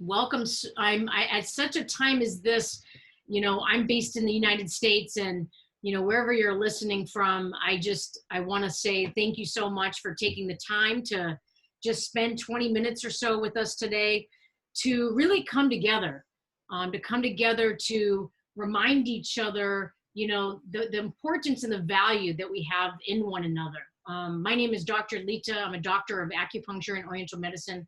Welcome. At such a time as this, I'm based in the United States, and wherever you're listening from, I want to say thank you so much for taking the time to just spend 20 minutes or so with us today to really come together, to remind each other, the importance and the value that we have in one another. My name is Dr. LeTa. I'm a doctor of acupuncture and oriental medicine,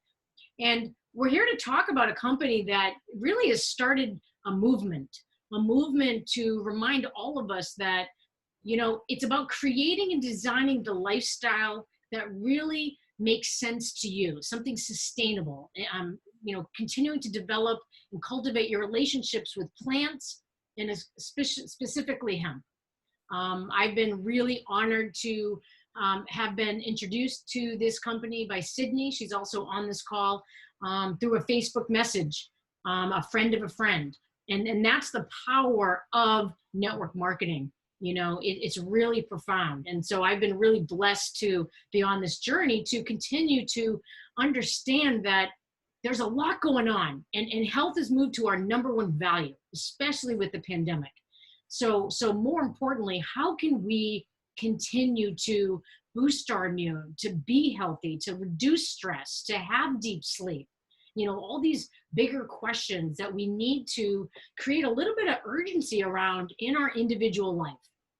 and we're here to talk about a company that really has started a movement to remind all of us that, it's about creating and designing the lifestyle that really makes sense to you, something sustainable. Continuing to develop and cultivate your relationships with plants and specifically hemp. I've been really honored to have been introduced to this company by Sydney. She's also on this call through a Facebook message, a friend of a friend. And that's the power of network marketing. It's really profound. And so I've been really blessed to be on this journey to continue to understand that there's a lot going on, and health has moved to our number one value, especially with the pandemic. So more importantly, how can we continue to boost our immune, to be healthy, to reduce stress, to have deep sleep? All these bigger questions that we need to create a little bit of urgency around in our individual life,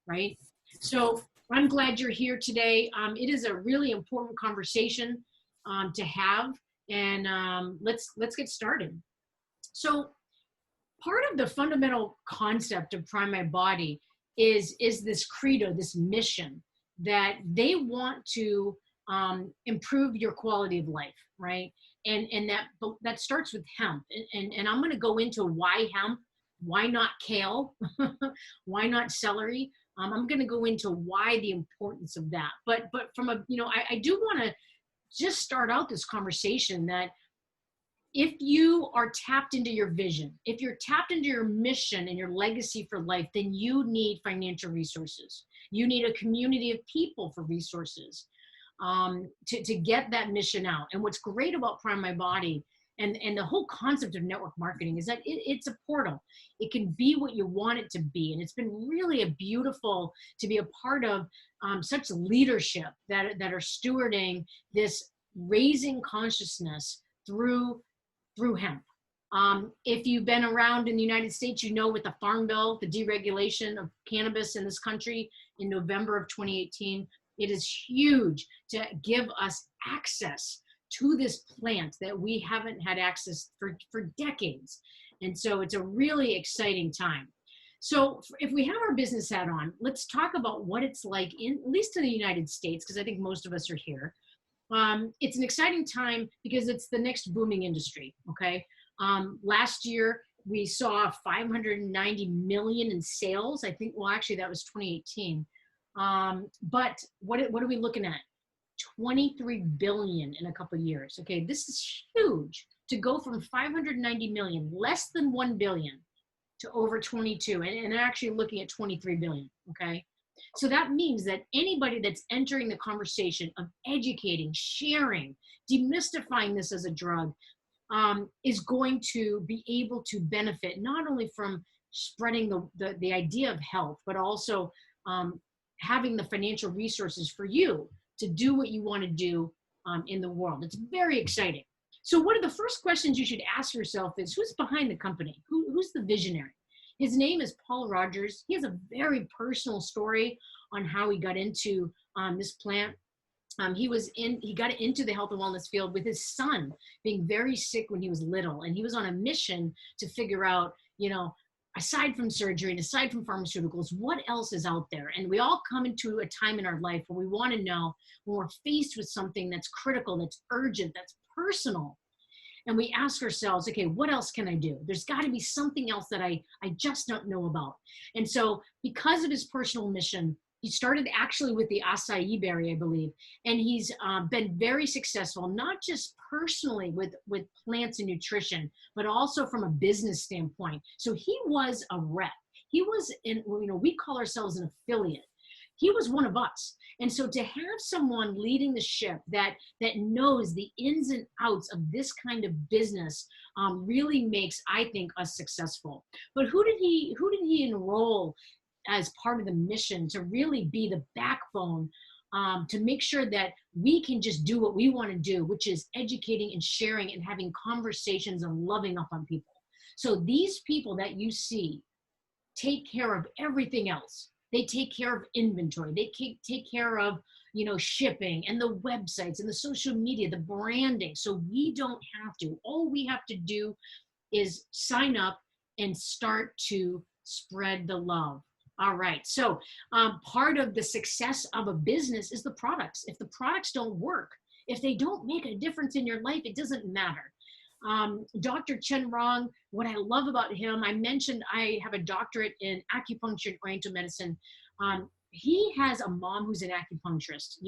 right? So I'm glad you're here today. It is a really important conversation to have, and let's get started. So part of the fundamental concept of Prime My Body is this credo, this mission that they want to improve your quality of life, right? And that starts with hemp. And I'm going to go into why hemp, why not kale, why not celery. I'm going to go into why the importance of that. But from I do want to just start out this conversation that if you are tapped into your vision, if you're tapped into your mission and your legacy for life, then you need financial resources. You need a community of people for resources to get that mission out. And what's great about Prime My Body and the whole concept of network marketing is that it's a portal. It can be what you want it to be. And it's been really a beautiful to be a part of such leadership that are stewarding this raising consciousness through hemp. If you've been around in the United States, with the Farm Bill, the deregulation of cannabis in this country in November of 2018, it is huge to give us access to this plant that we haven't had access for decades. And so it's a really exciting time. So if we have our business hat on, let's talk about what it's like at least in the United States, because I think most of us are here. It's an exciting time because it's the next booming industry, okay? Last year, we saw 590 million in sales. I think, well, actually, that was 2018. But what are we looking at? 23 billion in a couple of years. Okay, this is huge to go from 590 million, less than 1 billion, to over 22, and they're actually looking at 23 billion. Okay, so that means that anybody that's entering the conversation of educating, sharing, demystifying this as a drug is going to be able to benefit not only from spreading the idea of health, but also having the financial resources for you to do what you want to do in the world. It's very exciting. So one of the first questions you should ask yourself is, who's behind the company? Who's the visionary? His name is Paul Rogers. He has a very personal story on how he got into this plant. He got into the health and wellness field with his son being very sick when he was little. And he was on a mission to figure out, aside from surgery and aside from pharmaceuticals, what else is out there? And we all come into a time in our life where we want to know, when we're faced with something that's critical, that's urgent, that's personal, and we ask ourselves, okay, what else can I do? There's got to be something else that I just don't know about. And so because of his personal mission, he started actually with the acai berry, I believe, and he's been very successful, not just personally with plants and nutrition, but also from a business standpoint. So he was a rep. He was we call ourselves an affiliate. he was one of us. And so to have someone leading the ship that knows the ins and outs of this kind of business really makes, I think, us successful. But who did he enroll as part of the mission to really be the backbone, to make sure that we can just do what we want to do, which is educating and sharing and having conversations and loving up on people. So these people that you see take care of everything else. They take care of inventory. They take care of, shipping and the websites and the social media, the branding. So we don't have to. All we have to do is sign up and start to spread the love. All right. So part of the success of a business is the products. If the products don't work, if they don't make a difference in your life, it doesn't matter. Dr. Chen Rong, what I love about him, I mentioned I have a doctorate in acupuncture and oriental medicine. He has a mom who's an acupuncturist,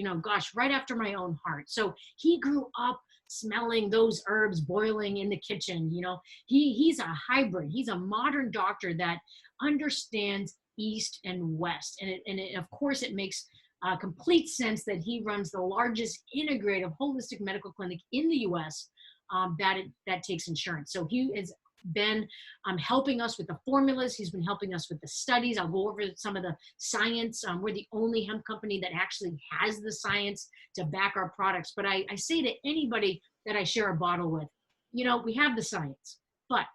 right after my own heart. So he grew up smelling those herbs boiling in the kitchen. He's a hybrid. He's a modern doctor that understands East and West. And of course, it makes complete sense that he runs the largest integrative holistic medical clinic in the US that takes insurance. So he has been helping us with the formulas. He's been helping us with the studies. I'll go over some of the science. We're the only hemp company that actually has the science to back our products. But I say to anybody that I share a bottle with, we have the science, but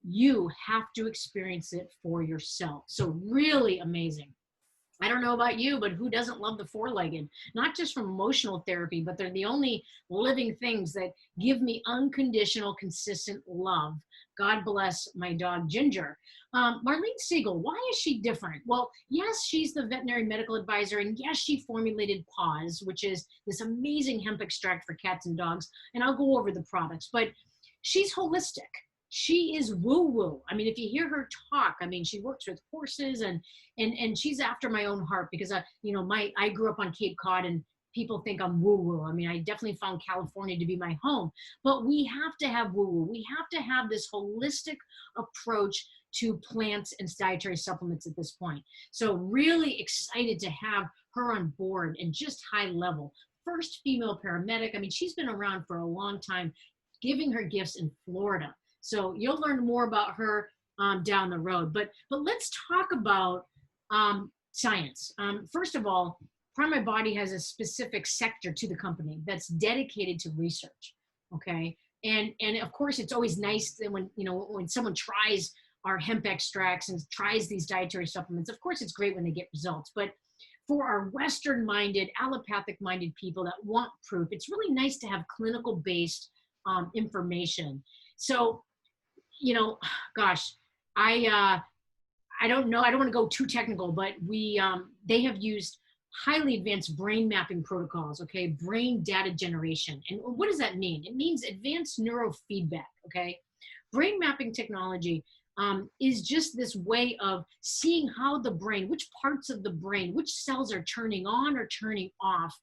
you have to experience it for yourself. So really amazing. I don't know about you, but who doesn't love the four-legged? Not just from emotional therapy, but they're the only living things that give me unconditional, consistent love. God bless my dog, Ginger. Marlene Siegel, why is she different? Well, yes, she's the veterinary medical advisor, and yes, she formulated Paws, which is this amazing hemp extract for cats and dogs, and I'll go over the products, but she's holistic. She is woo-woo. I mean, if you hear her talk, she works with horses and she's after my own heart because, I grew up on Cape Cod and people think I'm woo-woo. I definitely found California to be my home, but we have to have woo-woo. We have to have this holistic approach to plants and dietary supplements at this point. So really excited to have her on board and just high level. First female paramedic. She's been around for a long time, giving her gifts in Florida. So you'll learn more about her down the road. But let's talk about science. First of all, Prime My Body has a specific sector to the company that's dedicated to research. Okay, and of course it's always nice that when someone tries our hemp extracts and tries these dietary supplements. Of course, it's great when they get results, but for our Western-minded, allopathic-minded people that want proof, it's really nice to have clinical-based information. So, I don't know. I don't want to go too technical, but they have used highly advanced brain mapping protocols, okay? Brain data generation. And what does that mean? It means advanced neurofeedback, okay? Brain mapping technology is just this way of seeing how the brain, which parts of the brain, which cells are turning on or turning off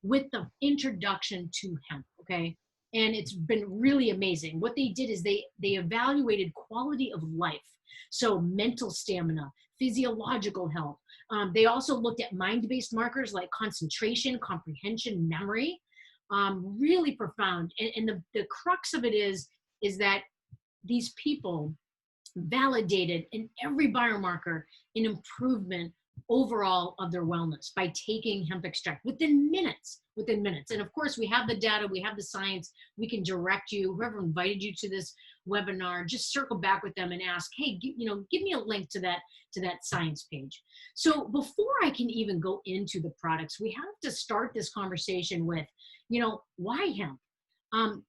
with the introduction to hemp, okay? And it's been really amazing. What they did is they evaluated quality of life. So mental stamina, physiological health. They also looked at mind-based markers like concentration, comprehension, memory. Really profound. And the crux of it is that these people validated in every biomarker an improvement overall of their wellness by taking hemp extract within minutes. And of course, we have the data, we have the science, we can direct you, whoever invited you to this webinar, just circle back with them and ask, hey, give me a link to that science page. So before I can even go into the products, we have to start this conversation with, why hemp?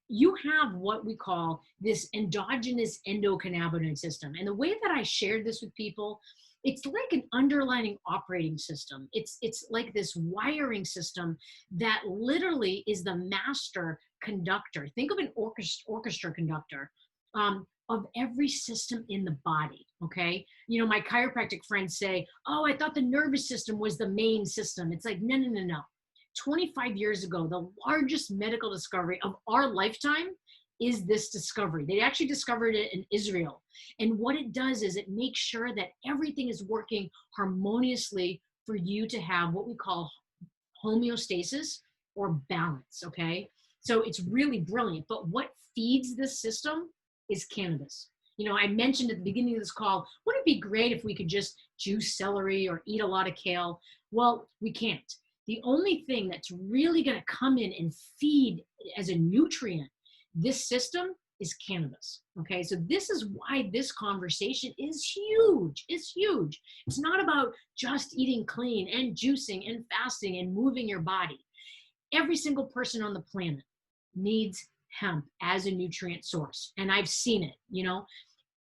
You have what we call this endogenous endocannabinoid system. And the way that I shared this with people, it's like an underlying operating system. It's like this wiring system that literally is the master conductor. Think of an orchestra conductor of every system in the body, okay? My chiropractic friends say, oh, I thought the nervous system was the main system. It's like, no. 25 years ago, the largest medical discovery of our lifetime is this discovery. They actually discovered it in Israel. And what it does is it makes sure that everything is working harmoniously for you to have what we call homeostasis or balance, okay? So it's really brilliant. But what feeds this system is cannabis. You know, I mentioned at the beginning of this call, wouldn't it be great if we could just juice celery or eat a lot of kale? Well, we can't. The only thing that's really going to come in and feed as a nutrient this system is cannabis. Okay, so this is why this conversation is huge. It's huge. It's not about just eating clean and juicing and fasting and moving your body. Every single person on the planet needs hemp as a nutrient source, and I've seen it. You know,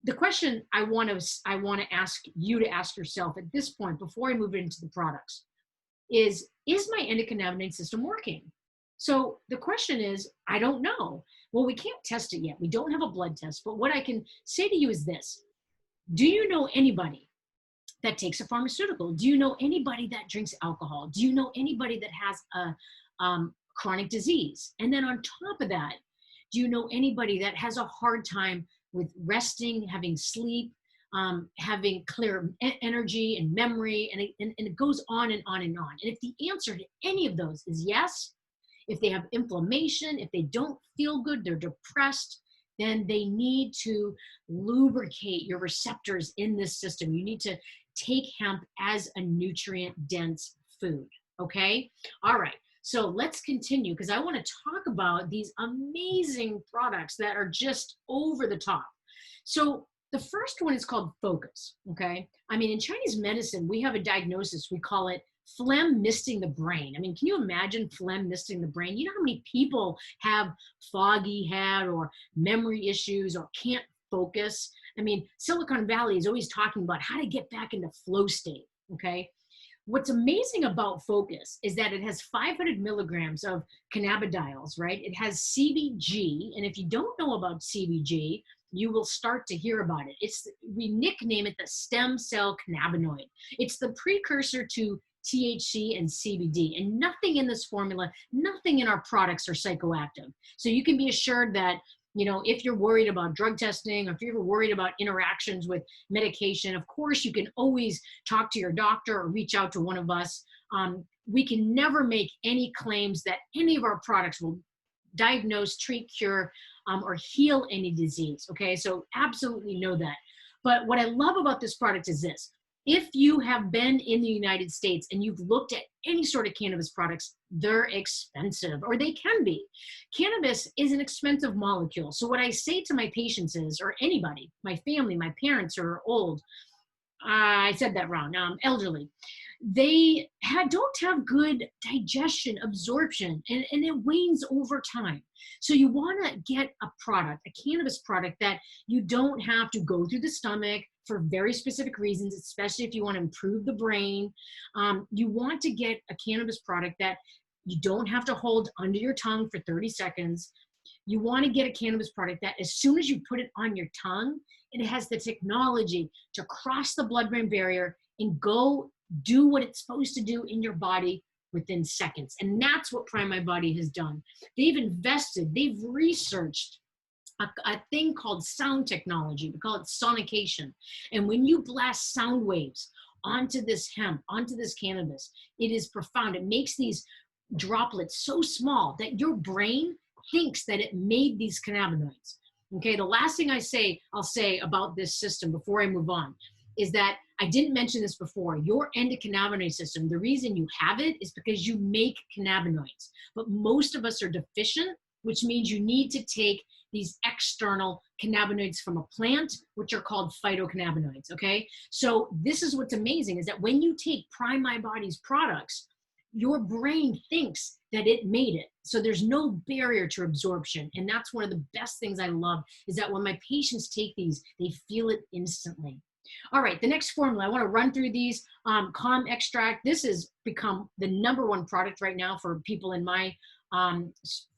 the question I want to ask you to ask yourself at this point before I move into the products is my endocannabinoid system working? So the question is, I don't know. Well, we can't test it yet. We don't have a blood test, but what I can say to you is this: do you know anybody that takes a pharmaceutical? Do you know anybody that drinks alcohol? Do you know anybody that has a chronic disease? And then on top of that, do you know anybody that has a hard time with resting, having sleep, having clear energy and memory? And it goes on and on and on. And if the answer to any of those is yes, if they have inflammation, if they don't feel good, they're depressed, then they need to lubricate your receptors in this system. You need to take hemp as a nutrient-dense food, okay? All right, so let's continue, because I want to talk about these amazing products that are just over the top. So the first one is called focus, okay? I mean, in Chinese medicine, we have a diagnosis, we call it phlegm misting the brain. I mean, can you imagine phlegm misting the brain? You know how many people have foggy head or memory issues or can't focus? I mean, Silicon Valley is always talking about how to get back into flow state, okay? What's amazing about focus is that it has 500 milligrams of cannabidiols, right? It has CBG, and if you don't know about CBG, you will start to hear about it. We nickname it the stem cell cannabinoid. It's the precursor to THC and CBD, and nothing in this formula, nothing in our products are psychoactive. So you can be assured that, you know, if you're worried about drug testing or if you're worried about interactions with medication, of course, you can always talk to your doctor or reach out to one of us. We can never make any claims that any of our products will diagnose, treat, cure, or heal any disease. Okay, so absolutely know that. But what I love about this product is this: if you have been in the United States and you've looked at any sort of cannabis products, they're expensive, or they can be. Cannabis is an expensive molecule. So what I say to my patients is, or anybody, my family, my parents are old, I said that wrong, elderly, they don't have good digestion, absorption, and it wanes over time. So you want to get a product, a cannabis product, that you don't have to go through the stomach for very specific reasons, especially if you want to improve the brain. You want to get a cannabis product that you don't have to hold under your tongue for 30 seconds. You want to get a cannabis product that as soon as you put it on your tongue, it has the technology to cross the blood-brain barrier and go do what it's supposed to do in your body within seconds. And that's what Prime My Body has done. They've invested, they've researched a thing called sound technology. We call it sonication. And when you blast sound waves onto this hemp, onto this cannabis, it is profound. It makes these droplets so small that your brain thinks that it made these cannabinoids. Okay, the last thing I'll say about this system before I move on is that I didn't mention this before. Your endocannabinoid system, the reason you have it is because you make cannabinoids. But most of us are deficient, which means you need to take these external cannabinoids from a plant, which are called phytocannabinoids, okay? So this is what's amazing, is that when you take Prime My Body's products, your brain thinks that it made it. So there's no barrier to absorption. And that's one of the best things I love, is that when my patients take these, they feel it instantly. All right, the next formula, I want to run through these. Calm extract. This has become the #1 product right now for people in my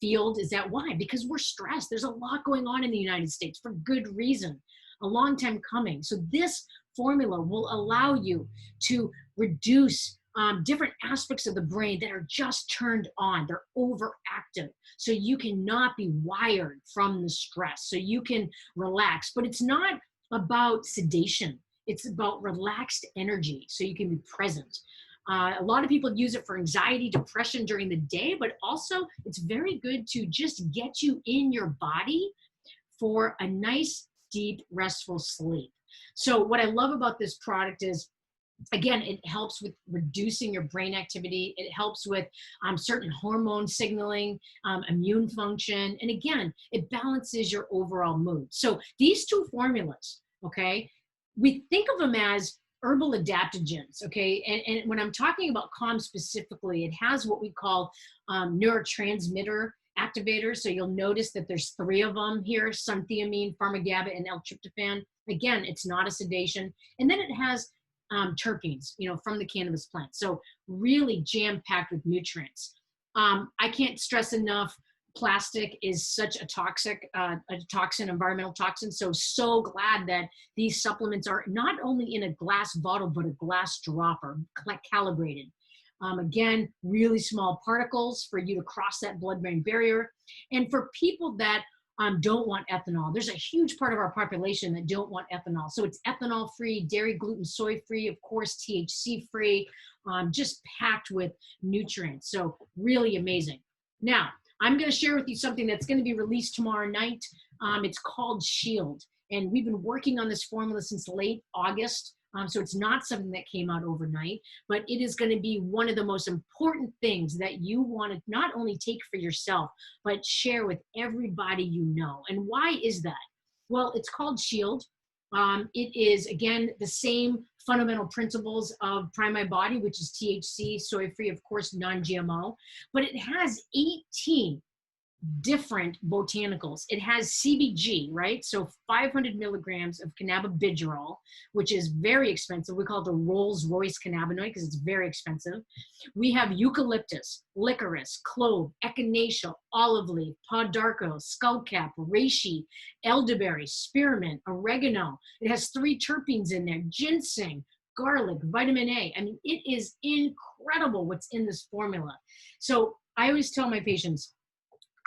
field. Is that why? Because we're stressed. There's a lot going on in the United States for good reason, a long time coming. So this formula will allow you to reduce different aspects of the brain that are just turned on. They're overactive. So you cannot be wired from the stress. So you can relax, but it's not about sedation. It's about relaxed energy, so you can be present. A lot of people use it for anxiety, depression during the day, but also it's very good to just get you in your body for a nice, deep, restful sleep. So what I love about this product is, again, it helps with reducing your brain activity. It helps with certain hormone signaling, immune function. And again, it balances your overall mood. So these two formulas, okay, we think of them as herbal adaptogens, okay? And when I'm talking about calm specifically, it has what we call neurotransmitter activators. So you'll notice that there's 3 of them here: suntheamine, pharmagaba, and L-tryptophan. Again, it's not a sedation. And then it has terpenes, from the cannabis plant. So really jam-packed with nutrients. I can't stress enough, plastic is such a toxin, environmental toxin. So glad that these supplements are not only in a glass bottle, but a glass dropper, calibrated. Again, really small particles for you to cross that blood-brain barrier. And for people that don't want ethanol, there's a huge part of our population that don't want ethanol. So it's ethanol-free, dairy, gluten, soy-free, of course, THC-free, just packed with nutrients. So really amazing. Now, I'm going to share with you something that's going to be released tomorrow night. It's called Shield. And we've been working on this formula since late August. So it's not something that came out overnight, but it is going to be one of the most important things that you want to not only take for yourself, but share with everybody you know. And why is that? Well, it's called Shield. It is, again, the same fundamental principles of Prime My Body, which is THC, soy-free, of course, non-GMO, but it has 18 different botanicals. It has CBG, right? So 500 milligrams of cannabidiol, which is very expensive. We call it the Rolls-Royce cannabinoid because it's very expensive. We have eucalyptus, licorice, clove, echinacea, olive leaf, pod d'arco, skullcap, reishi, elderberry, spearmint, oregano. It has 3 terpenes in there: ginseng, garlic, vitamin A. I mean, it is incredible what's in this formula. So I always tell my patients,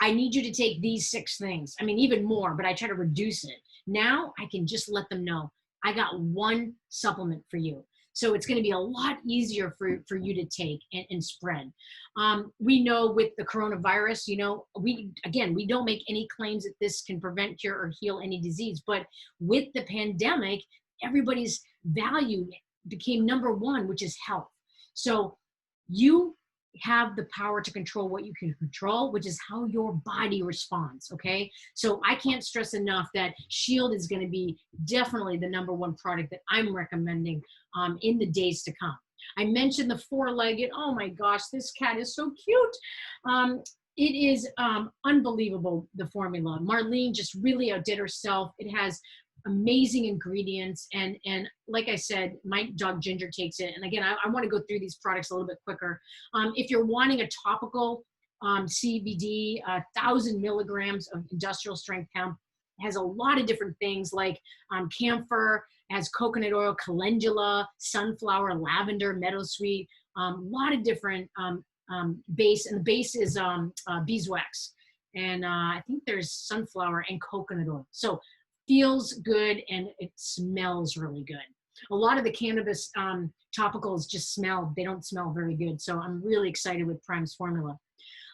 I need you to take these 6 things. I mean, even more, but I try to reduce it. Now I can just let them know, I got 1 supplement for you. So it's going to be a lot easier for you to take and spread. We know with the coronavirus, we don't make any claims that this can prevent, cure, or heal any disease. But with the pandemic, everybody's value became number 1, which is health. So you have the power to control what you can control, which is how your body responds, okay? So I can't stress enough that Shield is going to be definitely the number 1 product that I'm recommending in the days to come. I mentioned the 4-legged. Oh my gosh, this cat is so cute. It is unbelievable, the formula. Marlene just really outdid herself. It has amazing ingredients, and like I said, my dog Ginger takes it. And again, I want to go through these products a little bit quicker. If you're wanting a topical CBD, 1,000 milligrams of industrial strength hemp, has a lot of different things like camphor, has coconut oil, calendula, sunflower, lavender, meadowsweet, a lot of different base, and the base is beeswax, and I think there's sunflower and coconut oil. So feels good and it smells really good. A lot of the cannabis topicals just smell, they don't smell very good. So I'm really excited with Prime's formula.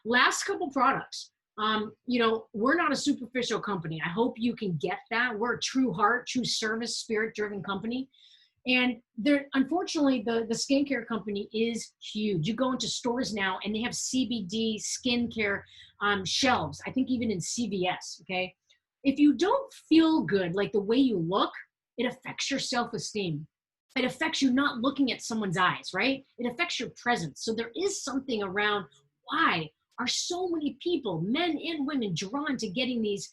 Last couple products. We're not a superficial company. I hope you can get that. We're a true heart, true service, spirit-driven company. And unfortunately, the skincare company is huge. You go into stores now and they have CBD skincare shelves, I think even in CVS, okay? If you don't feel good, like the way you look, it affects your self-esteem. It affects you not looking at someone's eyes, right? It affects your presence. So there is something around why are so many people, men and women, drawn to getting these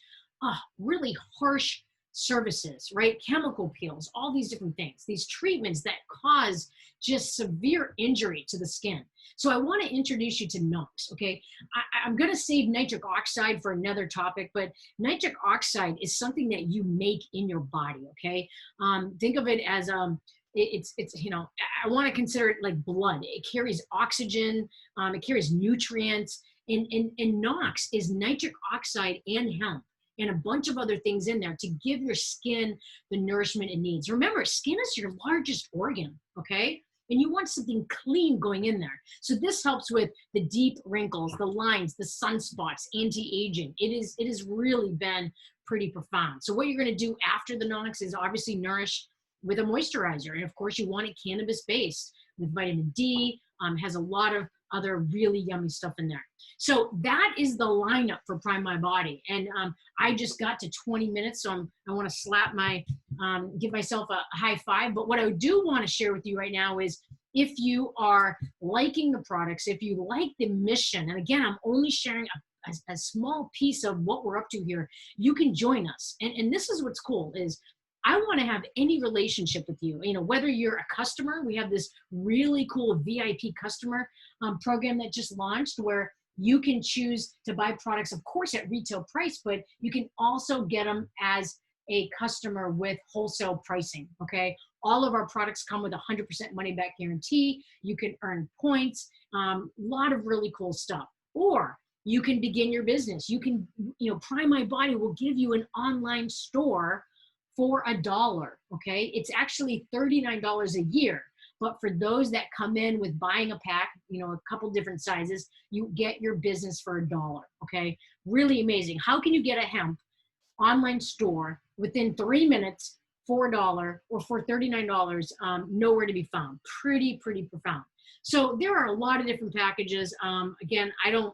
really harsh services, right? Chemical peels, all these different things, these treatments that cause just severe injury to the skin. So I want to introduce you to NOx, okay? I'm going to save nitric oxide for another topic, but nitric oxide is something that you make in your body, okay? Think of it as, it's I want to consider it like blood. It carries oxygen, it carries nutrients, and NOx is nitric oxide and hemp, and a bunch of other things in there to give your skin the nourishment it needs. Remember, skin is your largest organ, okay? and you want something clean going in there. So this helps with the deep wrinkles, the lines, the sunspots, anti-aging. It has really been pretty profound. So what you're going to do after the Nox is obviously nourish with a moisturizer. And of course you want it cannabis based with vitamin D, has a lot of other really yummy stuff in there. So that is the lineup for Prime My Body. And I just got to 20 minutes, so I want to slap my, give myself a high five. But what I do want to share with you right now is if you are liking the products, if you like the mission, and again, I'm only sharing a small piece of what we're up to here, you can join us. And this is what's cool is I want to have any relationship with you, whether you're a customer. We have this really cool VIP customer program that just launched where you can choose to buy products, of course, at retail price, but you can also get them as a customer with wholesale pricing, okay? All of our products come with 100% money back guarantee. You can earn points, a lot of really cool stuff. Or you can begin your business. You can, Prime My Body will give you an online store for $1, okay? It's actually $39 a year. But for those that come in with buying a pack, a couple different sizes, you get your business for $1, okay? Really amazing. How can you get a hemp online store within 3 minutes for $1 or for $39? Nowhere to be found. Pretty profound. So there are a lot of different packages. Again, I don't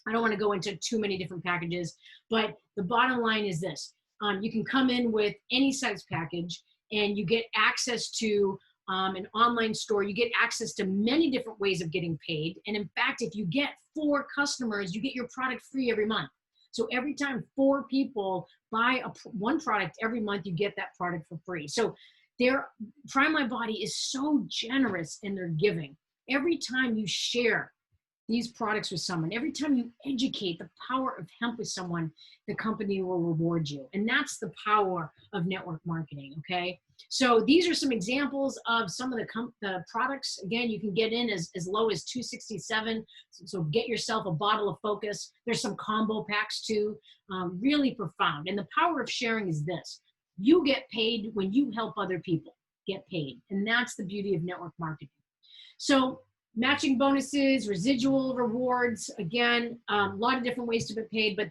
want to go into too many different packages, but the bottom line is this. You can come in with any size package and you get access to an online store. You get access to many different ways of getting paid. And in fact, if you get 4 customers, you get your product free every month. So every time 4 people buy one product every month, you get that product for free. So Prime My Body is so generous in their giving. Every time you share these products with someone, every time you educate the power of hemp with someone, the company will reward you. And that's the power of network marketing, okay? So these are some examples of some of the products. Again, you can get in as low as $267. So get yourself a bottle of Focus. There's some combo packs too, really profound. And the power of sharing is this. You get paid when you help other people get paid. And that's the beauty of network marketing. So matching bonuses, residual rewards, again, a lot of different ways to get paid, but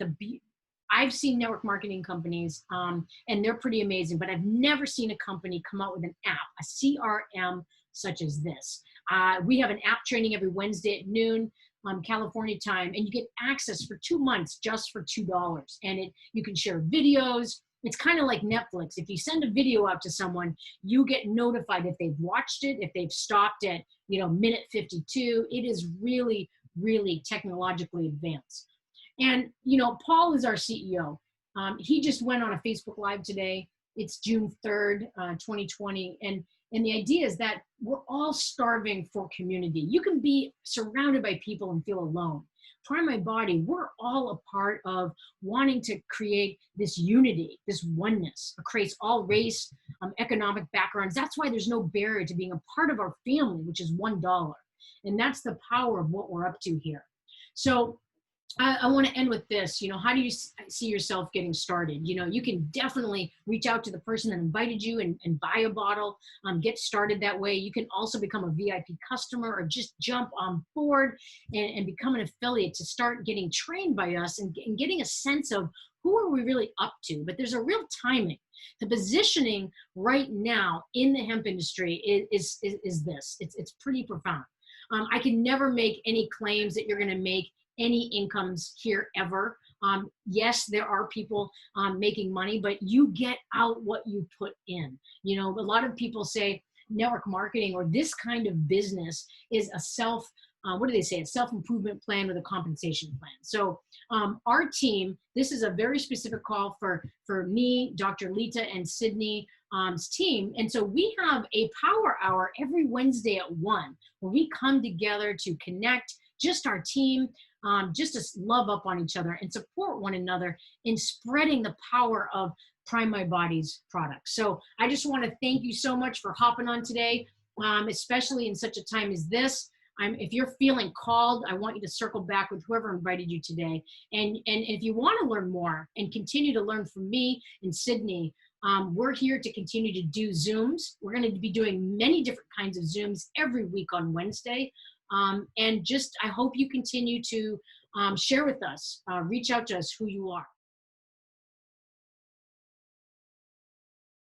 I've seen network marketing companies, and they're pretty amazing, but I've never seen a company come out with an app, a CRM such as this. We have an app training every Wednesday at noon, California time, and you get access for 2 months just for $2. And you can share videos. It's kind of like Netflix. If you send a video out to someone, you get notified if they've watched it, if they've stopped at, minute 52. It is really, really technologically advanced. And, Paul is our CEO. He just went on a Facebook Live today. It's June 3rd, 2020. And the idea is that we're all starving for community. You can be surrounded by people and feel alone. Prime My Body, we're all a part of wanting to create this unity, this oneness across all race, economic backgrounds. That's why there's no barrier to being a part of our family, which is $1. And that's the power of what we're up to here. So I want to end with this. How do you see yourself getting started? You can definitely reach out to the person that invited you and buy a bottle, get started that way. You can also become a VIP customer or just jump on board and become an affiliate to start getting trained by us and getting a sense of who are we really up to. But there's a real timing. The positioning right now in the hemp industry is this. It's pretty profound. I can never make any claims that you're going to make any incomes here ever. Yes, there are people making money, but you get out what you put in. A lot of people say network marketing or this kind of business is a what do they say? A self-improvement plan with a compensation plan. So our team, this is a very specific call for me, Dr. LeTa, and Sydney's team. And so we have a power hour every Wednesday at 1 where we come together to connect, just our team, just to love up on each other and support one another in spreading the power of Prime My Body's products. So I just want to thank you so much for hopping on today, especially in such a time as this. If you're feeling called, I want you to circle back with whoever invited you today. And if you want to learn more and continue to learn from me and Sydney, We're here to continue to do Zooms. We're going to be doing many different kinds of Zooms every week on Wednesday. And just, I hope you continue to share with us, reach out to us who you are.